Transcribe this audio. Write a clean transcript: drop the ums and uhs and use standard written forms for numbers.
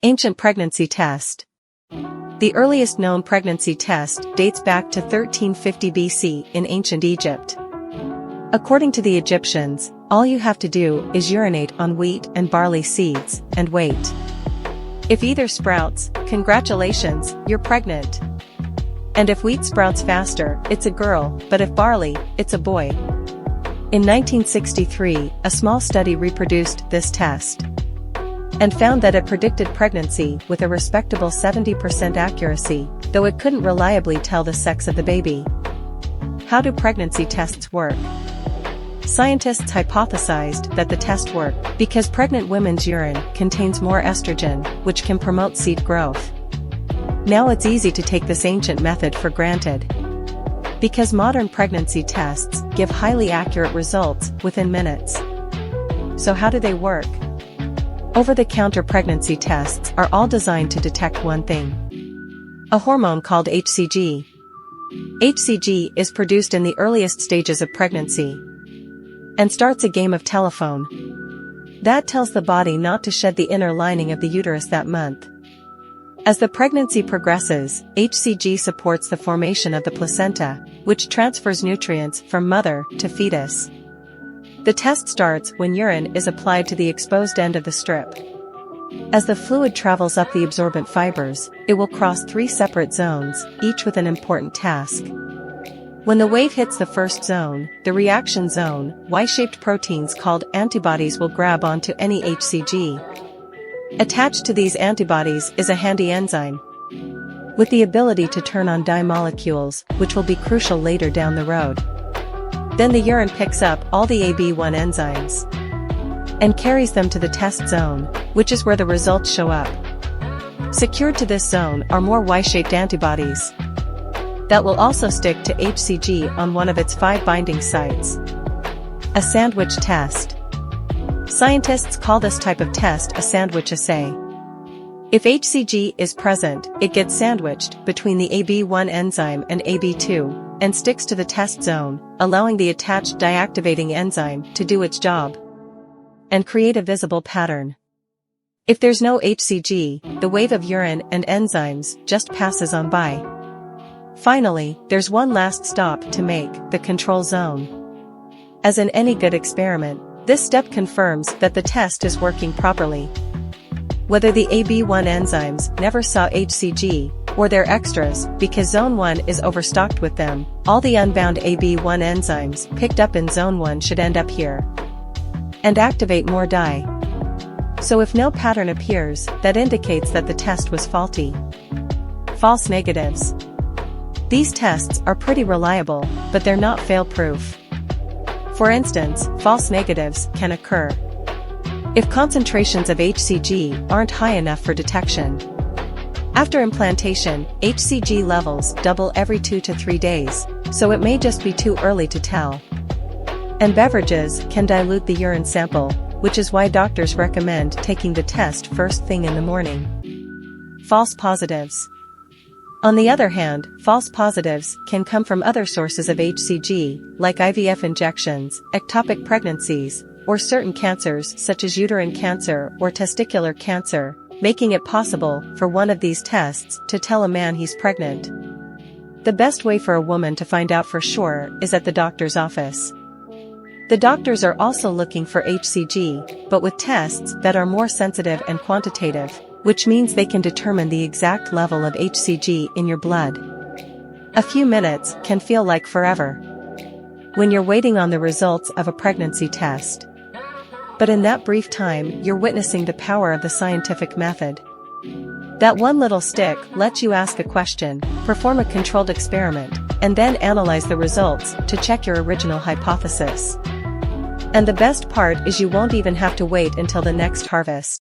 Ancient pregnancy test. The earliest known pregnancy test dates back to 1350 BC in ancient Egypt. According to the Egyptians, all you have to do is urinate on wheat and barley seeds, and wait. If either sprouts, congratulations, you're pregnant. And if wheat sprouts faster, it's a girl, but if barley, it's a boy. In 1963, a small study reproduced this test and found that it predicted pregnancy with a respectable 70% accuracy, though it couldn't reliably tell the sex of the baby. How do pregnancy tests work? Scientists hypothesized that the test worked because pregnant women's urine contains more estrogen, which can promote seed growth. Now it's easy to take this ancient method for granted, because modern pregnancy tests give highly accurate results within minutes. So how do they work? Over-the-counter pregnancy tests are all designed to detect one thing: a hormone called HCG. HCG is produced in the earliest stages of pregnancy and starts a game of telephone that tells the body not to shed the inner lining of the uterus that month. As the pregnancy progresses, HCG supports the formation of the placenta, which transfers nutrients from mother to fetus. The test starts when urine is applied to the exposed end of the strip. As the fluid travels up the absorbent fibers, it will cross 3 separate zones, each with an important task. When the wave hits the first zone, the reaction zone, Y-shaped proteins called antibodies will grab onto any HCG. Attached to these antibodies is a handy enzyme with the ability to turn on dye molecules, which will be crucial later down the road. Then the urine picks up all the AB1 enzymes and carries them to the test zone, which is where the results show up. Secured to this zone are more Y-shaped antibodies that will also stick to HCG on one of its 5 binding sites. A sandwich test. Scientists call this type of test a sandwich assay. If HCG is present, it gets sandwiched between the AB1 enzyme and AB2, and sticks to the test zone, allowing the attached deactivating enzyme to do its job and create a visible pattern. If there's no HCG, the wave of urine and enzymes just passes on by. Finally, there's one last stop to make: the control zone. As in any good experiment, this step confirms that the test is working properly. Whether the AB1 enzymes never saw HCG, or they're extras because Zone 1 is overstocked with them, all the unbound AB1 enzymes picked up in Zone 1 should end up here and activate more dye. So if no pattern appears, that indicates that the test was faulty. False negatives. These tests are pretty reliable, but they're not fail-proof. For instance, false negatives can occur if concentrations of HCG aren't high enough for detection. After implantation, HCG levels double every 2 to 3 days, so it may just be too early to tell. And beverages can dilute the urine sample, which is why doctors recommend taking the test first thing in the morning. False positives. On the other hand, false positives can come from other sources of HCG, like IVF injections, ectopic pregnancies, or certain cancers such as uterine cancer or testicular cancer, making it possible for one of these tests to tell a man he's pregnant. The best way for a woman to find out for sure is at the doctor's office. The doctors are also looking for HCG, but with tests that are more sensitive and quantitative, which means they can determine the exact level of HCG in your blood. A few minutes can feel like forever when you're waiting on the results of a pregnancy test. But in that brief time, you're witnessing the power of the scientific method. That one little stick lets you ask a question, perform a controlled experiment, and then analyze the results to check your original hypothesis. And the best part is you won't even have to wait until the next harvest.